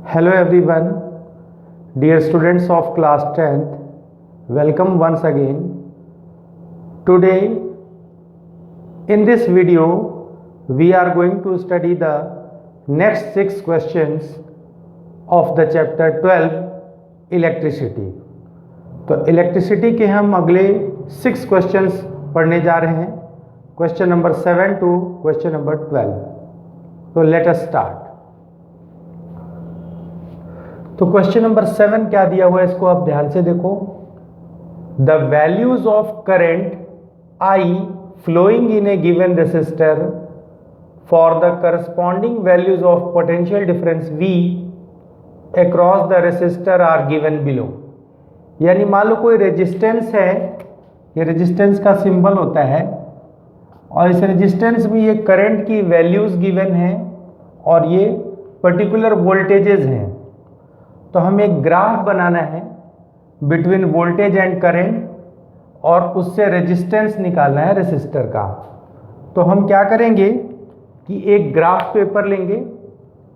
Hello everyone, dear students of class 10th, welcome once again. Today in this video we are going to study the next 6 questions of the chapter 12 electricity. तो electricity के हम अगले 6 questions पढ़ने जा रहे हैं, question number 7 to question number 12. तो let us start. तो क्वेश्चन नंबर 7 क्या दिया हुआ है इसको आप ध्यान से देखो. The values of current I flowing in a given resistor for the corresponding values of potential difference V across the resistor are given below. यानी मान लो कोई रेजिस्टेंस है, ये रेजिस्टेंस का सिंबल होता है और इस रेजिस्टेंस में ये करंट की वैल्यूज गिवन है और ये पर्टिकुलर वोल्टेजेस हैं. तो हमें एक ग्राफ बनाना है बिटवीन वोल्टेज एंड करंट और उससे रेजिस्टेंस निकालना है रेसिस्टर का. तो हम क्या करेंगे कि एक ग्राफ पेपर लेंगे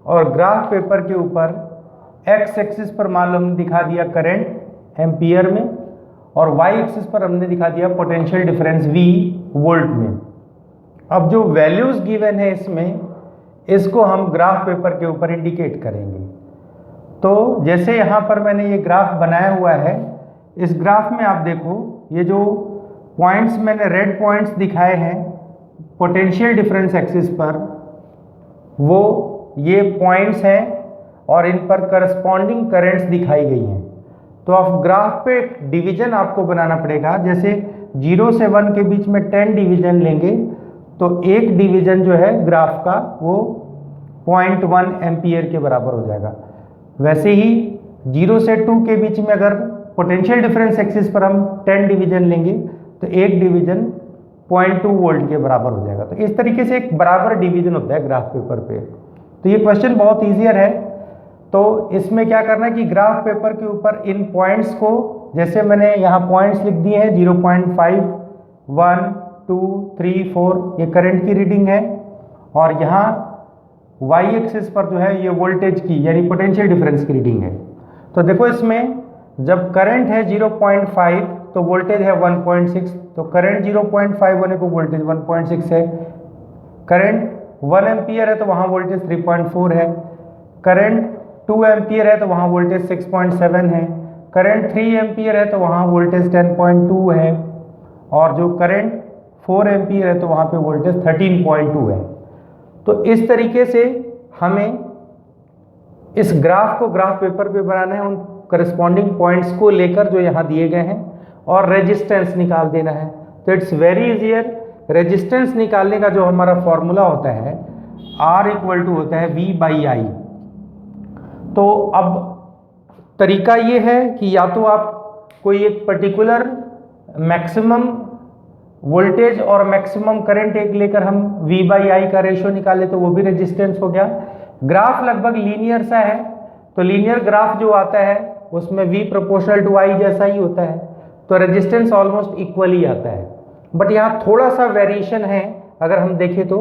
और ग्राफ पेपर के ऊपर एक्स एक्सिस पर मान लो हमने दिखा दिया करंट एम्पियर में और वाई एक्सिस पर हमने दिखा दिया पोटेंशियल डिफरेंस V वोल्ट में. अब जो वैल्यूज गिवन है इसमें, इसको हम ग्राफ पेपर के ऊपर इंडिकेट करेंगे. तो जैसे यहाँ पर मैंने ये ग्राफ बनाया हुआ है, इस ग्राफ में आप देखो ये जो पॉइंट्स मैंने रेड पॉइंट्स दिखाए हैं पोटेंशियल डिफरेंस एक्सिस पर, वो ये पॉइंट्स हैं और इन पर करस्पॉन्डिंग करंट्स दिखाई गई हैं. तो आप ग्राफ पे डिवीजन आपको बनाना पड़ेगा. जैसे 0 से 1 के बीच में 10 डिवीजन लेंगे तो एक डिवीजन जो है ग्राफ का वो 0.1 एम्पियर के बराबर हो जाएगा. वैसे ही 0 से 2 के बीच में अगर पोटेंशियल डिफरेंस एक्सिस पर हम 10 डिवीजन लेंगे तो एक डिवीजन 0.2 वोल्ट के बराबर हो जाएगा. तो इस तरीके से एक बराबर डिवीजन होता है ग्राफ पेपर पे. तो ये क्वेश्चन बहुत ईजियर है. तो इसमें क्या करना है कि ग्राफ पेपर के ऊपर इन पॉइंट्स को, जैसे मैंने यहाँ पॉइंट्स लिख दिए हैं 0.5, 1, 2, 3, 4 ये करंट की रीडिंग है और यहाँ y एक्सिस पर जो है ये वोल्टेज की यानी पोटेंशियल डिफरेंस की रीडिंग है. तो देखो इसमें जब करंट है 0.5 तो वोल्टेज है 1.6. तो करंट 0.5 होने को वोल्टेज 1.6 है. करंट 1 एम्पियर है तो वहाँ वोल्टेज 3.4 है. करंट 2 एम्पियर है तो वहाँ वोल्टेज 6.7 है. करंट 3 एम्पियर है तो वहाँ वोल्टेज 10.2 है और जो करंट 4 एम्पियर है तो वहाँ पे वोल्टेज 13.2 है. तो इस तरीके से हमें इस ग्राफ को ग्राफ पेपर पे बनाना है, उन करस्पॉन्डिंग पॉइंट्स को लेकर जो यहाँ दिए गए हैं और रेजिस्टेंस निकाल देना है. तो इट्स वेरी इजियर. रेजिस्टेंस निकालने का जो हमारा फॉर्मूला होता है R इक्वल टू होता है V/I. तो अब तरीका ये है कि या तो आप कोई एक पर्टिकुलर मैक्सिमम वोल्टेज और मैक्सिमम करंट एक लेकर हम V/I का रेशियो निकाले तो वो भी रेजिस्टेंस हो गया. ग्राफ लगभग लीनियर सा है तो लीनियर ग्राफ जो आता है उसमें V प्रोपोर्शनल टू I जैसा ही होता है तो रेजिस्टेंस ऑलमोस्ट इक्वल ही आता है. बट यहाँ थोड़ा सा वेरिएशन है. अगर हम देखें तो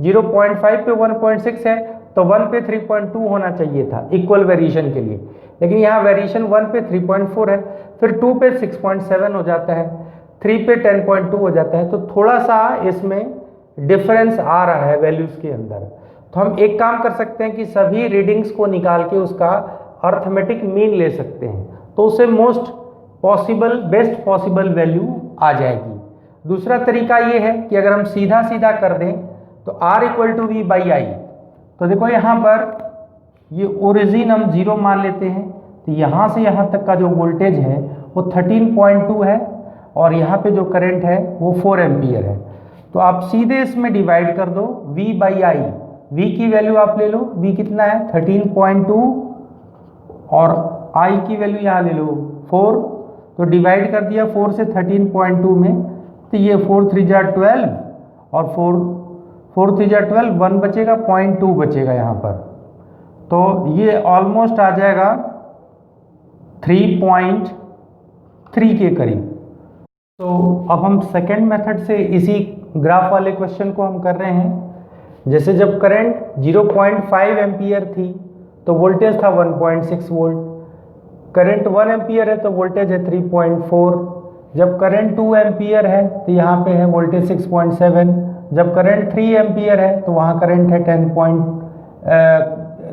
0.5 पे 1.6 है तो 1 पे 3.2 होना चाहिए था इक्वल वेरिएशन के लिए, लेकिन यहाँ वेरिएशन 1 पे 3.4 है, फिर 2 पे 6.7 हो जाता है, 3 पे 10.2 हो जाता है. तो थोड़ा सा इसमें डिफरेंस आ रहा है वैल्यूज के अंदर. तो हम एक काम कर सकते हैं कि सभी रीडिंग्स को निकाल के उसका अर्थमेटिक मीन ले सकते हैं तो उसे most possible best possible value आ जाएगी. दूसरा तरीका ये है कि अगर हम सीधा सीधा कर दें तो R इक्वल टू V/I. तो देखो यहाँ पर ये ओरिजिन हम 0 मान लेते हैं तो यहाँ से यहाँ तक का जो वोल्टेज है वो 13.2 है और यहाँ पे जो करंट है वो 4 एम्पियर है. तो आप सीधे इसमें डिवाइड कर दो V/I. V की वैल्यू आप ले लो, V कितना है 13.2 और I की वैल्यू यहाँ ले लो 4. तो डिवाइड कर दिया 4 से 13.2 में तो ये 4 3 जा 12 और 4 3 जा 12, 1 बचेगा 0.2 बचेगा यहाँ पर. तो ये ऑलमोस्ट आ जाएगा 3.3 के करीब. तो अब हम सेकेंड मेथड से इसी ग्राफ वाले क्वेश्चन को हम कर रहे हैं. जैसे जब करंट 0.5 एम्पियर थी तो वोल्टेज था 1.6 वोल्ट। करंट 1 एम्पियर है तो वोल्टेज है 3.4। जब करंट 2 एम्पियर है तो यहाँ पे है वोल्टेज 6.7। जब करंट 3 एम्पियर है तो वहाँ करंट है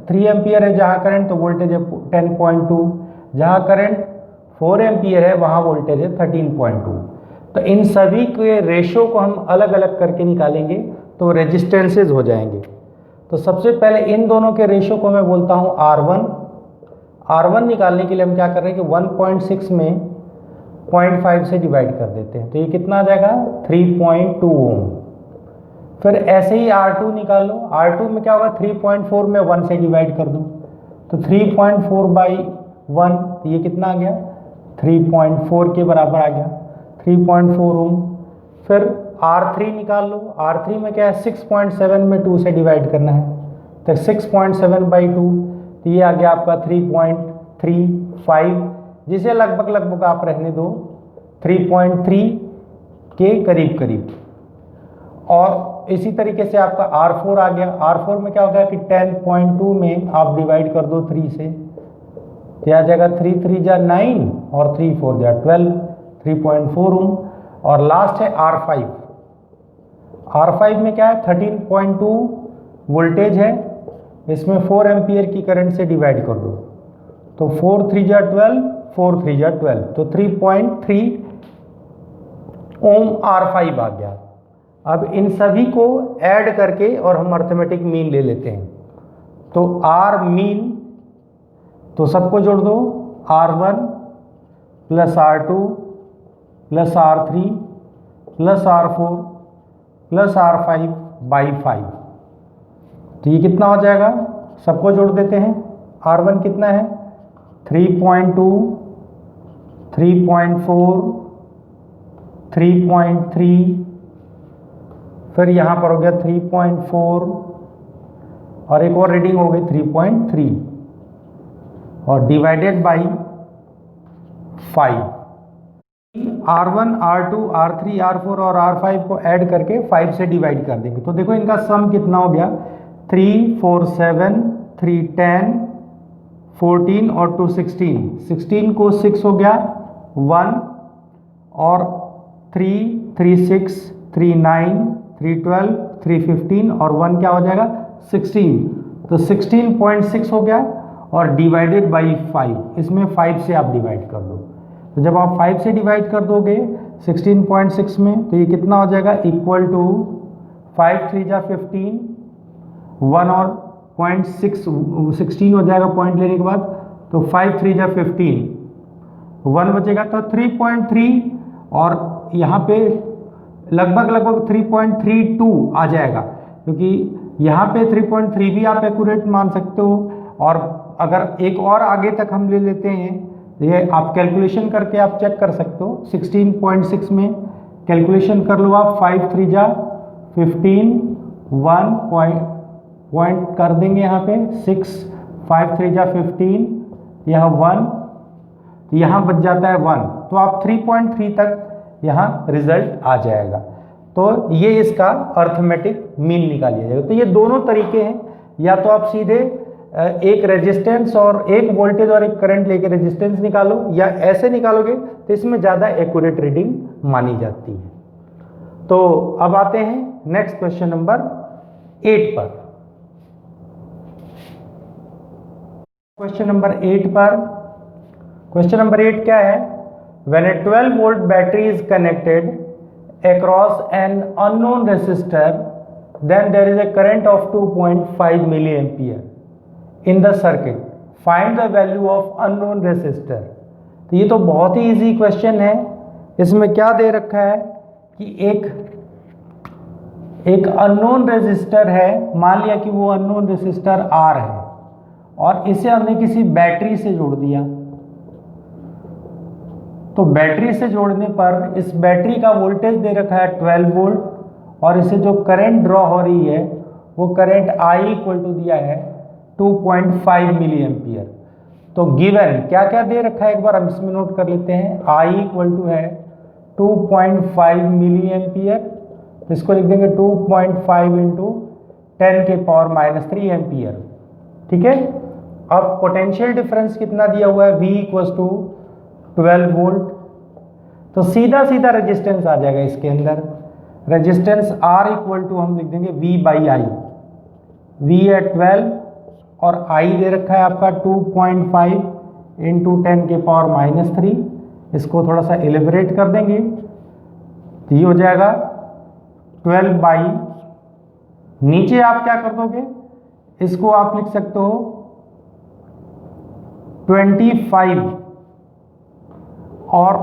3 एम्पियर है जहाँ करंट, तो वोल्टेज है 10.2। जहाँ करंट 4 एम्पियर है वहाँ वोल्टेज है 13.2। तो इन सभी के रेशो को हम अलग अलग करके निकालेंगे तो रेजिस्टेंसेज हो जाएंगे। तो सबसे पहले इन दोनों के रेशो को मैं बोलता हूँ R1। R1 निकालने के लिए हम क्या कर रहे हैं कि 1.6 में 0.5 से डिवाइड कर देते हैं, तो ये कितना आ जाएगा 3.2 ओम। फिर ऐसे ही R2 निकाल लो। R2 में क्या होगा, 3.4 में 1 से डिवाइड कर दो, तो 3.4/1, तो ये कितना आ गया 3.4 के बराबर आ गया, 3.4 ओम। फिर R3 निकाल लो। R3 में क्या है, 6.7 में 2 से डिवाइड करना है, तो 6.7/2, तो ये आ गया आपका 3.35, जिसे लगभग आप रहने दो 3.3 के करीब करीब। और इसी तरीके से आपका R4 आ गया। R4 में क्या हो गया कि 10.2 में आप डिवाइड कर दो 3 से, तो आ जाएगा 3×3 = 9 और 3×4 = 12, 3.4 ओम। और लास्ट है R5। R5 में क्या है, 13.2 वोल्टेज है, इसमें 4 एम्पियर की करंट से डिवाइड कर दो, तो 4×3 = 12, 4×3 = 12, तो 3.3 ओम R5 आ गया। अब इन सभी को ऐड करके और हम अर्थमेटिक मीन ले लेते हैं, तो R मीन, तो सबको जोड़ दो, R1 + R2 + R3 + R4 + R5/5, तो ये कितना हो जाएगा, सबको जोड़ देते हैं। R1 कितना है 3.2, 3.4, 3.3, फिर यहाँ पर हो गया 3.4 और एक और रीडिंग हो गई 3.3 और divided by 5। R1, R2, R3, R4 और R5 को ऐड करके 5 से डिवाइड कर देंगे, तो देखो इनका सम कितना हो गया, 3, 4, 7, 3, 10, 14 और 2, 16। 16 को 6 हो गया 1 और 3, 3, 6, 3, 9, 3, 12, 3, 15 और 1 क्या हो जाएगा 16, तो 16.6 हो गया और डिवाइडेड बाई 5, इसमें 5 से आप डिवाइड कर दो, तो जब आप 5 से डिवाइड कर दोगे 16.6 में, तो ये कितना हो जाएगा इक्वल टू 5×3 = 15, 1 और 0.6 16 हो जाएगा पॉइंट लेने के बाद, तो 5×3 = 15, 1 बचेगा तो 3.3 और यहाँ पे लगभग 3.32 आ जाएगा, क्योंकि यहाँ पे 3.3 भी आप एक्यूरेट मान सकते हो। और अगर एक और आगे तक हम ले लेते हैं, ये आप कैलकुलेशन करके आप चेक कर सकते हो, 16.6 में कैलकुलेशन कर लो आप, 5×3 = 15, 1 पॉइंट कर देंगे यहाँ पे 6, 5×3 = 15, यह 1, यहाँ बच जाता है 1, तो आप 3.3 तक यहाँ रिजल्ट आ जाएगा। तो ये इसका अर्थमेटिक मीन निकाल लिया जाएगा। तो ये दोनों तरीके हैं, या तो आप सीधे एक रेजिस्टेंस और एक वोल्टेज और एक करंट लेके रेजिस्टेंस निकालो, या ऐसे निकालोगे तो इसमें ज़्यादा एक्यूरेट रीडिंग मानी जाती है। तो अब आते हैं नेक्स्ट क्वेश्चन नंबर 8 पर। क्वेश्चन नंबर 8 क्या है, when a 12 volt battery is connected across an unknown resistor, then there is a current of 2.5 milliampere in the circuit, find the value of unknown resistor। तो ये तो बहुत ही easy question है। इसमें क्या दे रखा है कि एक अननोन रेजिस्टर है, मान लिया कि वो अननोन रेजिस्टर R है और इसे हमने किसी बैटरी से जोड़ दिया, तो बैटरी से जोड़ने पर इस बैटरी का वोल्टेज दे रखा है 12 वोल्ट और इसे जो करंट ड्रॉ हो रही है वो करंट I = दिया है 2.5 मिली एम्पियर। तो गिवन क्या क्या दे रखा है एक बार हम इसमें नोट कर लेते हैं। I = है 2.5 मिली एम्पियर, तो इसको लिख देंगे 2.5 × 10⁻³ एम्पियर, ठीक है। अब पोटेंशियल डिफरेंस कितना दिया हुआ है, V इक्वल्स टू 12 वोल्ट, तो सीधा सीधा रेजिस्टेंस आ जाएगा इसके अंदर। रेजिस्टेंस R इक्वल टू हम लिख देंगे V बाई आई। V है 12 और I दे रखा है आपका 2.5 इंटू 10 के पावर माइनस 3। इसको थोड़ा सा एलिबरेट कर देंगे तो ये हो जाएगा 12 बाई, नीचे आप क्या कर दोगे, इसको आप लिख सकते हो 25 और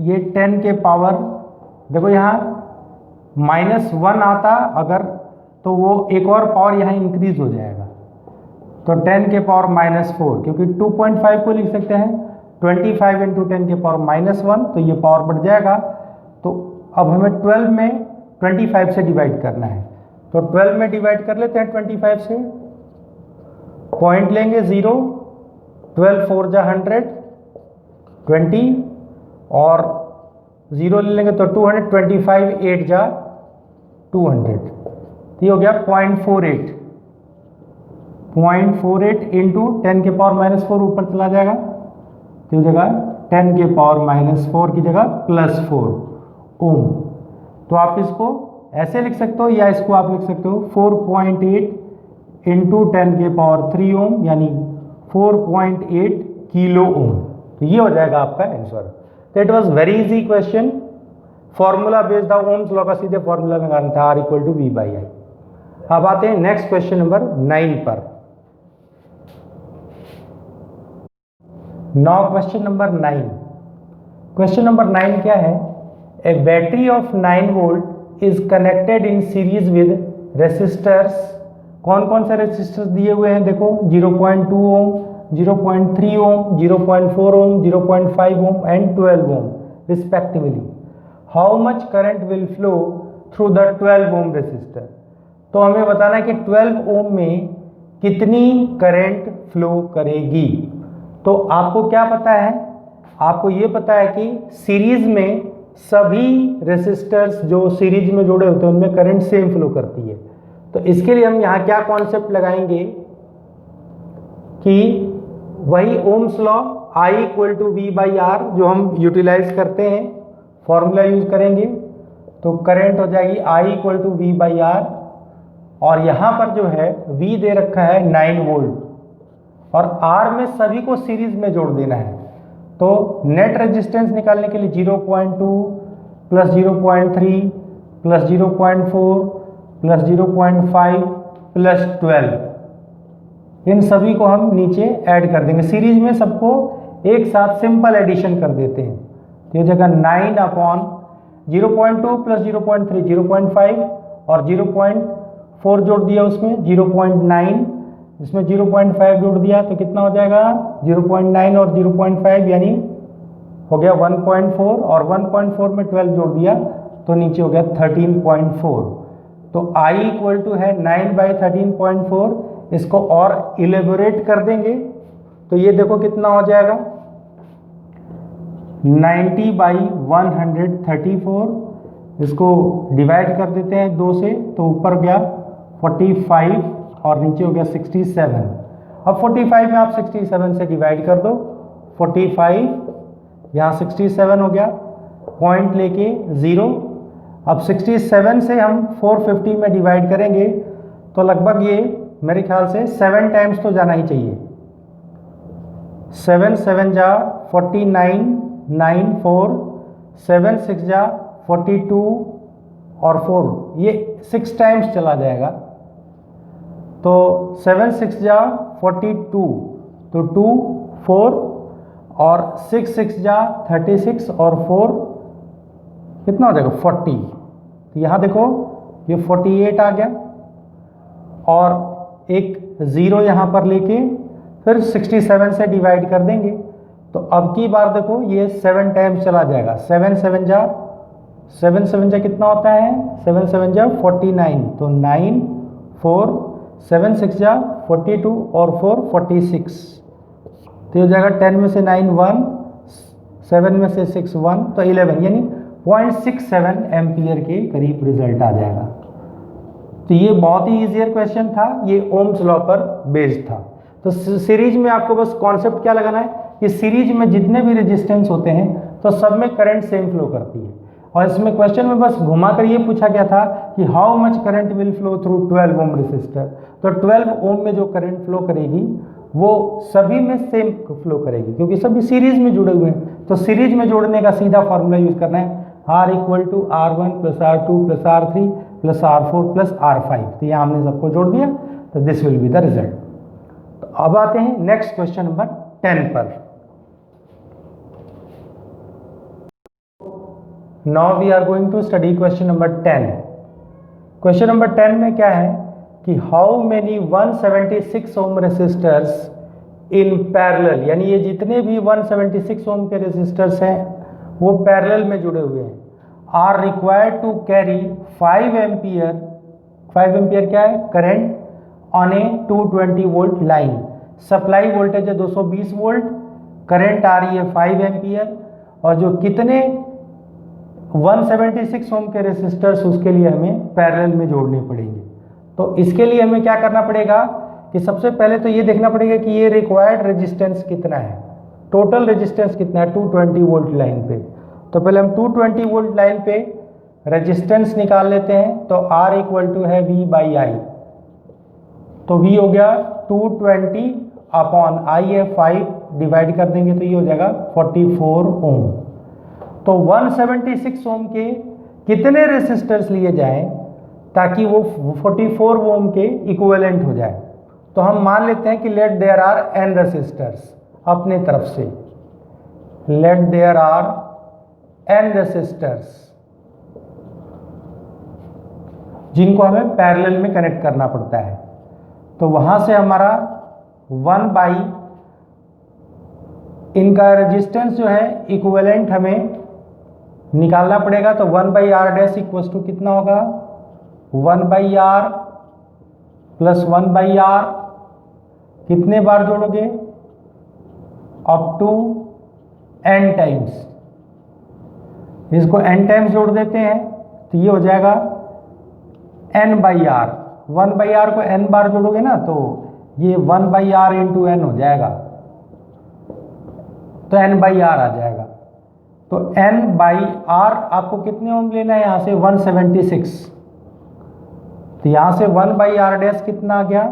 ये 10 के पावर, देखो यहाँ -1 आता अगर तो वो एक और पावर यहाँ इंक्रीज हो जाएगा, तो 10 के पावर -4, क्योंकि 2.5 को लिख सकते हैं 25 इंटू 10 के पावर -1, तो ये पावर बढ़ जाएगा। तो अब हमें 12 में 25 से डिवाइड करना है, तो 12 में डिवाइड कर लेते हैं 25 से, पॉइंट लेंगे 0, 12 4 जा 100, 20 और 0 ले लेंगे तो 200, 25 8 जा 200, तो ये हो गया 0.48 इंटू 10 के पावर -4 ऊपर चला जाएगा, तो जगह 10 के पावर -4 की जगह +4 ओम। तो आप इसको ऐसे लिख सकते हो या इसको आप लिख सकते हो 4.8 इंटू 10 के पावर 3 ओम, यानी 4.8 किलो ओम। तो ये हो जाएगा आपका आंसर। तो it was very easy question, formula based था, ओम्स लॉ का सीधे फॉर्मूला लगाना था, R equal to V by I. अब आते हैं नेक्स्ट क्वेश्चन नंबर 9 पर। Now question number 9। Question number 9 क्या है, a battery of 9 volt is connected in series with resistors. कौन कौन से रेसिस्टर्स दिए हुए हैं, देखो 0.2 ohm, 0.3 ohm, 0.4 ohm, 0.5 ohm and 12 ohm respectively. How much current will flow through the 12 ohm resistor. तो हमें बताना है कि 12 ओम में कितनी करंट फ्लो करेगी। तो आपको क्या पता है, आपको ये पता है कि सीरीज में सभी रेसिस्टर्स जो सीरीज में जुड़े होते हैं उनमें करंट सेम फ्लो करती है। तो इसके लिए हम यहाँ क्या कॉन्सेप्ट लगाएंगे कि वही Ohm's law I equal to V by R जो हम यूटिलाइज करते हैं, फॉर्मूला यूज करेंगे, तो करंट हो जाएगी I equal to V by R, और यहाँ पर जो है V दे रखा है 9 वोल्ट और R में सभी को सीरीज में जोड़ देना है। तो नेट रेजिस्टेंस निकालने के लिए 0.2 प्लस 0.3 प्लस 0.4 प्लस 0.5 प्लस 12, इन सभी को हम नीचे ऐड कर देंगे। सीरीज में सबको एक साथ सिंपल एडिशन कर देते हैं, तो ये जगह 9 अपॉन 0.2 प्लस 0.3 0.5 और 0.4 जोड़ दिया उसमें 0.9, इसमें 0.5 जोड़ दिया तो कितना हो जाएगा 0.9 और 0.5 यानी हो गया 1.4 और 1.4 में 12 जोड़ दिया तो नीचे हो गया 13.4। तो I इक्वल टू है 9 बाई 13.4। इसको और इलेबोरेट कर देंगे तो ये देखो कितना हो जाएगा 90 बाई 134। इसको डिवाइड कर देते हैं 2 से तो ऊपर गया 45 और नीचे हो गया 67। अब 45 में आप 67 से डिवाइड कर दो, 45 यहाँ 67 हो गया, पॉइंट लेके 0। अब 67 से हम 450 में डिवाइड करेंगे तो लगभग ये मेरे ख्याल से 7 टाइम्स तो जाना ही चाहिए। 7 7 जा 49, 9 4, 7 6 जा 42 और 4, ये 6 टाइम्स चला जाएगा। तो 7 6 जा 42, तो 2 4 और 6 6 जा 36 और 4 कितना हो जाएगा 40। तो यहाँ देखो ये 48 आ गया और एक 0 यहाँ पर लेके फिर 67 से डिवाइड कर देंगे तो अब की बार देखो ये 7 टाइम्स चला जाएगा। 7 7 जा कितना होता है 7 7 जा 49, तो 9 4 7 6 जा 42 और 4 46, तो ये जाएगा 10 में से 9 1, 7 में से 6 1, तो 11 यानी 0.67 एम्पियर के करीब रिजल्ट आ जाएगा। तो ये बहुत ही ईजियर क्वेश्चन था, ये ओम्स लॉ पर बेस्ड था। तो सीरीज में आपको बस कॉन्सेप्ट क्या लगाना है कि सीरीज में जितने भी रेजिस्टेंस होते हैं तो सब में करंट सेम फ्लो करती है। और इसमें क्वेश्चन में बस घुमाकर ये पूछा गया था कि how much current will flow through 12 ohm resistor. तो 12 ओम में जो करंट फ्लो करेगी वो सभी में सेम फ्लो करेगी क्योंकि सभी सीरीज में जुड़े हुए हैं। तो सीरीज में जोड़ने का सीधा फॉर्मूला यूज करना है, R equal to R1 plus R2 plus R3 plus R4 plus R5। तो यहाँ हमने सबको जोड़ दिया, तो this will be the result. तो अब आते हैं नेक्स्ट क्वेश्चन नंबर 10 पर। Now we are going to study question number 10। Question number 10 में क्या है कि how many 176 ohm resistors in parallel, यानी ये जितने भी 176 ओम के रेसिस्टर्स हैं वो पैरेलल में जुड़े हुए हैं, are required to carry 5 ampere. 5 ampere क्या है? Current on a 220 volt line. Supply voltage है 220 वोल्ट, करंट आ रही है 5 एम्पियर, और जो कितने 176 ओम के रेसिस्टर्स उसके लिए हमें पैरेलल में जोड़ने पड़ेंगे। तो इसके लिए हमें क्या करना पड़ेगा कि सबसे पहले तो ये देखना पड़ेगा कि ये रिक्वायर्ड रेजिस्टेंस कितना है, टोटल रेजिस्टेंस कितना है 220 वोल्ट लाइन पे। तो पहले हम 220 वोल्ट लाइन पे रेजिस्टेंस निकाल लेते हैं। तो R इक्वल टू है V बाई आई। तो V हो गया 220 अपॉन I है 5, डिवाइड कर देंगे तो ये हो जाएगा 44 ओम। तो 176 ओम के कितने रेसिस्टर्स लिए जाएं ताकि वो 44 ओम के इक्विवेलेंट हो जाए। तो हम मान लेते हैं कि let there are n resistors, अपने तरफ से let there are n resistors जिनको हमें पैरेलल में कनेक्ट करना पड़ता है। तो वहां से हमारा 1 बाई इनका रेजिस्टेंस जो है इक्विवेलेंट हमें निकालना पड़ेगा। तो 1 by R dash equals to कितना होगा? 1 by R plus 1 by R. कितने बार जोड़ोगे? Up to n times. इसको n टाइम्स जोड़ देते हैं तो ये हो जाएगा n by R. 1 by R को n बार जोड़ोगे ना तो ये 1 बाई आर इंटू n हो जाएगा, तो n बाई आर आ जाएगा। तो n बाई आर आपको कितने ओम लेना है? यहाँ से 176। तो यहाँ से 1 बाई आर डैश कितना आ गया?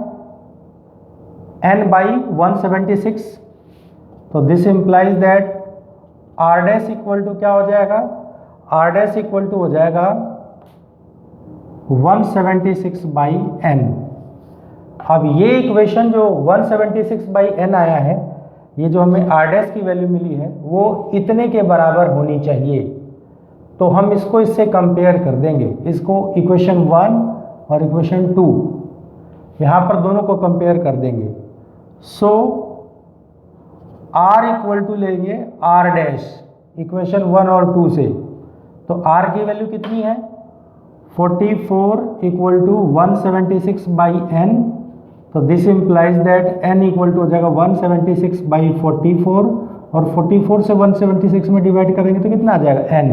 n by 176। तो this implies that r dash equal to क्या हो जाएगा? r डैश इक्वल टू हो जाएगा 176 बाई n। अब ये इक्वेशन जो 176 बाई n आया है, ये जो हमें r डैश की वैल्यू मिली है वो इतने के बराबर होनी चाहिए। तो हम इसको इससे कंपेयर कर देंगे, इसको इक्वेशन 1 और इक्वेशन 2 यहाँ पर दोनों को कंपेयर कर देंगे। सो r इक्वल टू लेंगे r डैश इक्वेशन 1 और 2 से। तो r की वैल्यू कितनी है? 44 इक्वल टू 176 बाई n। तो this implies that n equal to हो जाएगा 176 बाई 44, और 44 से 176 में डिवाइड करेंगे तो कितना आ जाएगा? n।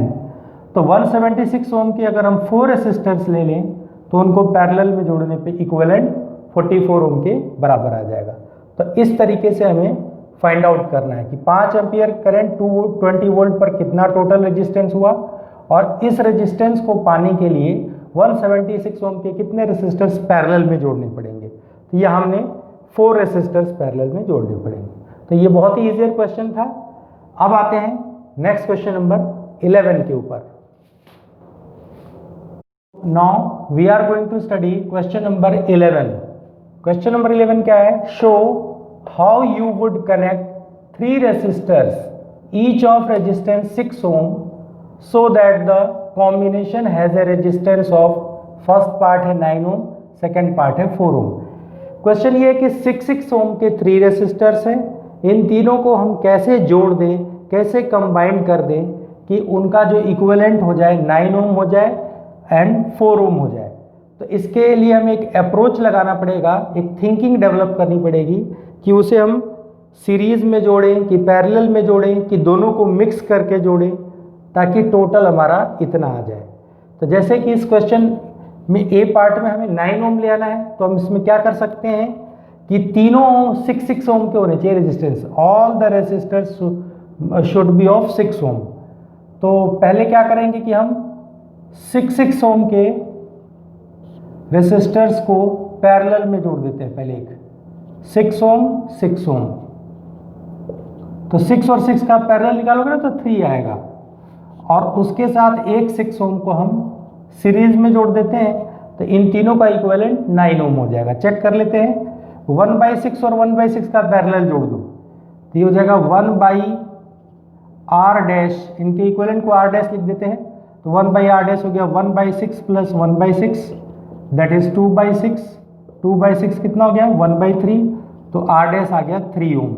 तो 176 ओम के अगर हम 4 रेसिस्टर्स ले लें तो उनको पैरेलल में जोड़ने पे इक्विवेलेंट 44 ओम के बराबर आ जाएगा। तो इस तरीके से हमें फाइंड आउट करना है कि 5 एम्पियर करंट 220 वोल्ट पर कितना टोटल रेजिस्टेंस हुआ, और इस रेजिस्टेंस को पाने के लिए 176 ओम के कितने रेसिस्टर्स पैरेलल में जोड़ने पड़ेंगे। तो ये हमने 4 रेसिस्टर्स पैरेलल में जोड़ने पड़ेंगे। तो ये बहुत ही ईजियर क्वेश्चन था। अब आते हैं नेक्स्ट क्वेश्चन नंबर 11 के ऊपर। Now we are going to study question number 11। Question number 11 क्या है? Show how you would connect 3 resistors each of resistance 6 ohm so that the combination has a resistance of first part है 9 ओम, second part है 4 ओम। Question ये है कि 6 ओम के 3 resistors हैं, इन तीनों को हम कैसे जोड़ दें, कैसे कंबाइन कर दें कि उनका जो इक्विवेलेंट हो जाए 9 ओम हो जाए एंड 4 ओम हो जाए। तो इसके लिए हमें एक अप्रोच लगाना पड़ेगा, एक थिंकिंग डेवलप करनी पड़ेगी कि उसे हम सीरीज में जोड़ें कि पैरेलल में जोड़ें कि दोनों को मिक्स करके जोड़ें ताकि टोटल हमारा इतना आ जाए। तो जैसे कि इस क्वेश्चन में ए पार्ट में हमें 9 ओम ले आना है, तो हम इसमें क्या कर सकते हैं कि तीनों 6 ओम के होने चाहिए resistance, all the resistors should be of 6 ohm. तो पहले क्या करेंगे कि हम 6 ओम के रेजिस्टर्स को पैरेलल में जोड़ देते हैं। पहले एक 6 ओम, तो 6 और 6 का पैरेलल निकालोगे ना तो 3 आएगा, और उसके साथ एक 6 ओम को हम सीरीज में जोड़ देते हैं, तो इन तीनों का इक्विवेलेंट 9 ओम हो जाएगा। चेक कर लेते हैं, 1/6 और 1/6 का पैरेलल जोड़ दो तो ये हो जाएगा 1/r डैश, इनके इक्विवेलेंट को r डैश लिख देते हैं, तो 1/r डैश हो गया 1/6 प्लस 1/6 दैट इज 2/6, 2/6 कितना हो गया 1/3, तो r डैश आ गया 3 ओम।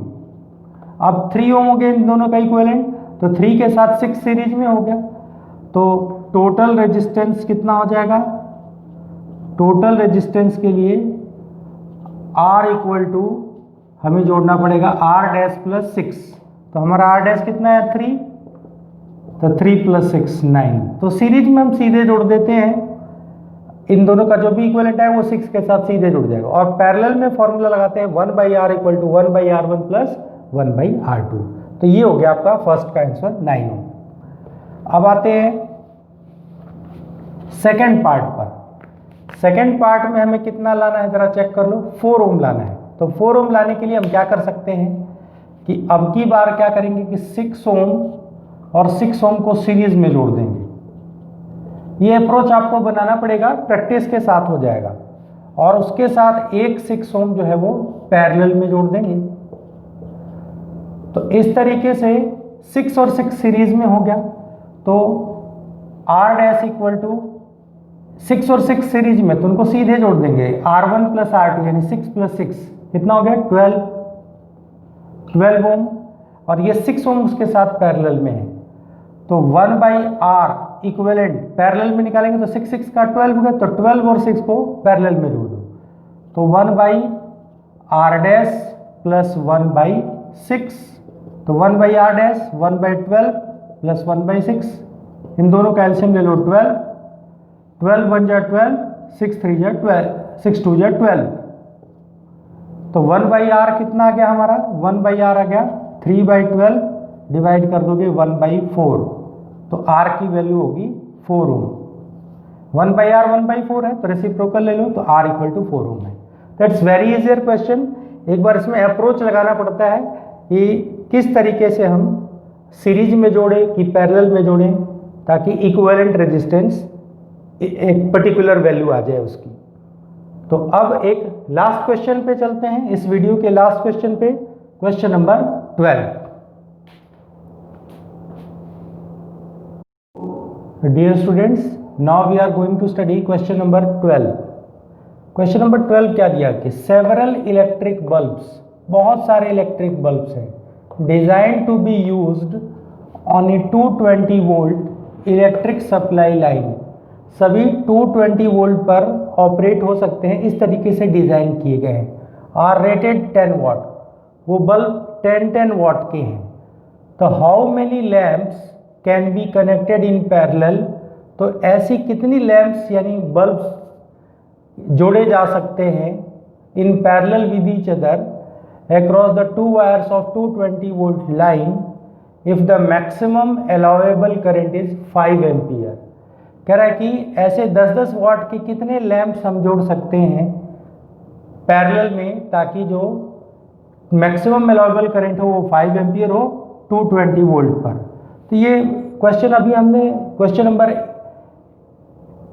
अब 3 ओम हो गया इन दोनों का इक्विवेलेंट, तो 3 के साथ 6 सीरीज में हो गया, तो टोटल रेजिस्टेंस कितना हो जाएगा, टोटल रेजिस्टेंस के लिए R इक्वल टू हमें जोड़ना पड़ेगा R डैश प्लस 6, तो हमारा R डैश कितना है 3, तो 3 + 6 9, तो सीरीज में हम सीधे जोड़ देते हैं, इन दोनों का जो भी इक्विवेलेंट है वो 6 के साथ सीधे जुड़ जाएगा, और पैरेलल में फॉर्मूला लगाते हैं 1/r equal to 1/r1 plus 1/r2, तो ये हो गया आपका फर्स्ट का आंसर 9 ओम। अब आते हैं सेकंड पार्ट पर। सेकंड पार्ट में हमें कितना लाना है जरा चेक कर लो, 4 ओम लाना है। तो 4 ओम लाने के लिए हम क्या कर सकते हैं कि अब की बार क्या करेंगे कि 6 ओम और 6 ओम को सीरीज में जोड़ देंगे। ये अप्रोच आपको बनाना पड़ेगा, प्रैक्टिस के साथ हो जाएगा, और उसके साथ एक 6 ओम जो है वो पैरेलल में जोड़ देंगे। तो इस तरीके से 6 और 6 सीरीज में हो गया, तो R डैश इक्वल टू 6 और 6 सीरीज में, तो उनको सीधे जोड़ देंगे, R1 प्लस R2 यानी 6 + 6 कितना हो गया 12 ओम, और ये 6 ओम उसके साथ पैरेलल में है, तो 1/r इक्विवेलेंट पैरेलल में निकालेंगे तो 6 का 12 होगा, तो 12 और 6 को पैरेलल में जोड़ दो, तो 1/r डैश प्लस 1/6, तो 1/r डैश 1/12 प्लस 1/6, इन दोनों का एलसीएम ले लो 12, 12 1 जा 12, 6 3 जा 12, 6 2 जा 12, तो 1/r कितना आ गया हमारा, 1/r आ गया 3/12, डिवाइड कर दोगे 1/4, तो r की वैल्यू होगी 4 ओम। 1/r 1/4 है, तो रेसिप्रोकल ले लो, तो r इक्वल टू 4 ओम है। That's very easier question. एक बार इसमें अप्रोच लगाना पड़ता है कि किस तरीके से हम सीरीज में जोड़े कि पैरेलल में जोड़े, ताकि इक्विवेलेंट रेजिस्टेंस एक पर्टिकुलर वैल्यू आ जाए उसकी। तो अब एक लास्ट क्वेश्चन पे चलते हैं, इस वीडियो के लास्ट क्वेश्चन पे, question number 12। Dear students, now we are going to study question number 12। Question number 12 क्या दिया कि सेवरल इलेक्ट्रिक बल्ब्स, बहुत सारे इलेक्ट्रिक बल्ब्स हैं, design to be used on a 220 volt electric supply line, सभी 220 volt पर operate हो सकते हैं, इस तरीके से डिजाइन किए गए हैं, आर रेटेड 10 वाट, वो बल्ब 10 वाट के हैं। तो how many lamps can be connected in parallel, तो ऐसी कितनी लैंप्स यानी बल्ब्स जोड़े जा सकते हैं in parallel with each other across the two wires of 220 volt line if the maximum allowable current is 5 ampere. कह रहा है कि ऐसे 10-10 वाट के कितने लैंप्स हम जोड़ सकते हैं पैरेलल में, ताकि जो मैक्सिमम अलाउएबल करंट हो वो 5 एम्पियर हो 220 वोल्ट पर। तो ये क्वेश्चन अभी हमने क्वेश्चन नंबर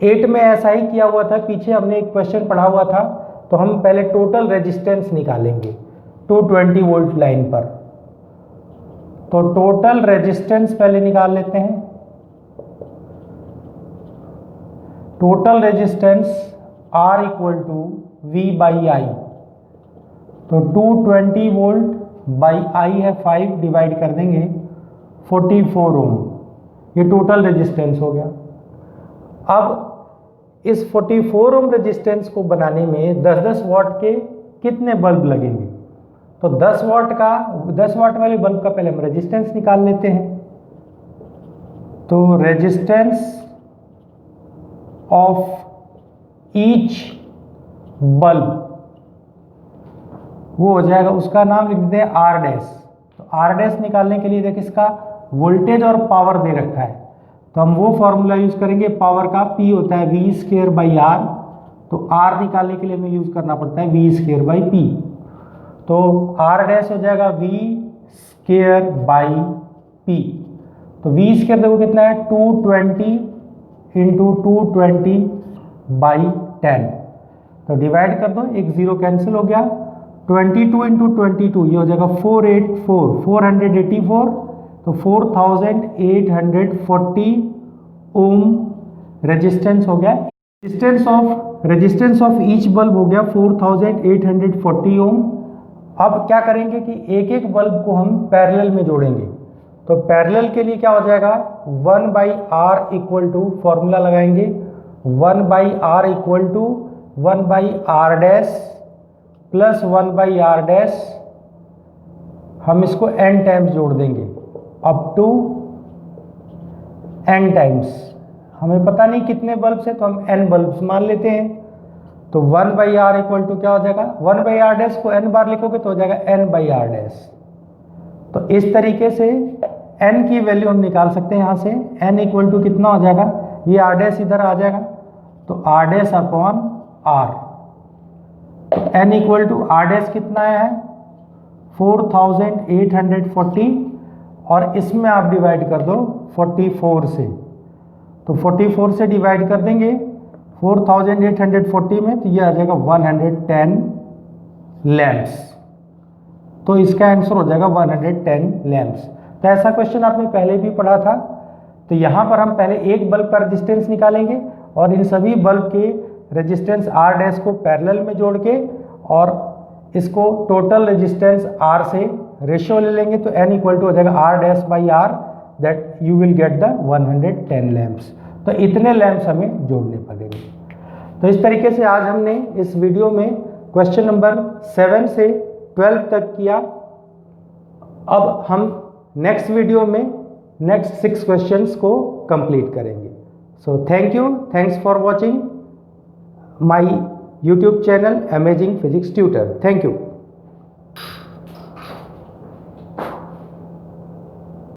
8 में ऐसा ही किया हुआ था, पीछे हमने एक क्वेश्चन पढ़ा हुआ था। तो हम पहले टोटल रेजिस्टेंस निकालेंगे 220 वोल्ट लाइन पर, तो टोटल रेजिस्टेंस पहले निकाल लेते हैं। Total resistance R equal to V/I, तो 220 वोल्ट बाई I है 5, डिवाइड कर देंगे 44 ओम, ये टोटल रेजिस्टेंस हो गया। अब इस 44 ओम रेजिस्टेंस को बनाने में 10-10 वाट के कितने बल्ब लगेंगे, तो 10 वाट वाले बल्ब का पहले हम रेजिस्टेंस निकाल लेते हैं। तो रेजिस्टेंस ऑफ ईच बल्ब वो हो जाएगा, उसका नाम लिख देते हैं आर डैश। तो आर डैश निकालने के लिए देखिए इसका वोल्टेज और पावर दे रखा है, तो हम वो फॉर्मूला यूज करेंगे, पावर का P होता है V स्क्वायर बाई आर, तो R निकालने के लिए हमें यूज करना पड़ता है V स्क्वायर बाई P। तो R डैश हो जाएगा V स्क्वायर बाई P। तो V स्क्वायर देखो कितना है 220 इंटू 220 बाई 10, तो डिवाइड कर दो, एक जीरो कैंसिल हो गया, 22 इंटू 22 ये हो जाएगा 484 तो 4840 ओम रेजिस्टेंस हो गया। रेजिस्टेंस ऑफ ईच बल्ब हो गया 4840 ओम। अब क्या करेंगे कि एक एक बल्ब को हम पैरेलल में जोड़ेंगे। तो पैरेलल के लिए क्या हो जाएगा 1/R इक्वल टू, फॉर्मूला लगाएंगे 1/R equal to 1/R dash plus 1/R dash, हम इसको n टाइम्स जोड़ देंगे अप टू n टाइम्स। हमें पता नहीं कितने बल्ब से, तो हम n बल्ब्स मान लेते हैं। तो 1/R इक्वल टू क्या हो जाएगा, 1/R डैश को n बार लिखोगे तो हो जाएगा n/R डैश। तो इस तरीके से n की वैल्यू हम निकाल सकते हैं यहाँ से। n इक्वल टू कितना हो जाएगा, ये R डैश इधर आ जाएगा, तो R डैश अपॉन R। तो n equal to R dash कितना आया है 4840, और इसमें आप डिवाइड कर दो 44 से, तो 44 से डिवाइड कर देंगे 4840 में, तो ये आ जाएगा 110 लैम्प्स। तो इसका आंसर हो जाएगा 110 लैम्प्स। तो ऐसा क्वेश्चन आपने पहले भी पढ़ा था। तो यहाँ पर हम पहले एक बल्ब का रेजिस्टेंस निकालेंगे और इन सभी बल्ब के रेजिस्टेंस R डैश को पैरेलल में जोड़ के और इसको टोटल रेजिस्टेंस R से रेशियो ले लेंगे, तो n इक्वल टू हो जाएगा R dash by R, that you will get the 110 lamps. तो इतने लैम्प्स हमें जोड़ने पड़ेंगे। तो इस तरीके से आज हमने इस वीडियो में क्वेश्चन नंबर 7 से 12 तक किया। अब हम नेक्स्ट वीडियो में नेक्स्ट 6 क्वेश्चंस को कंप्लीट करेंगे। So thank you, thanks for watching my YouTube channel amazing physics tutor. Thank you.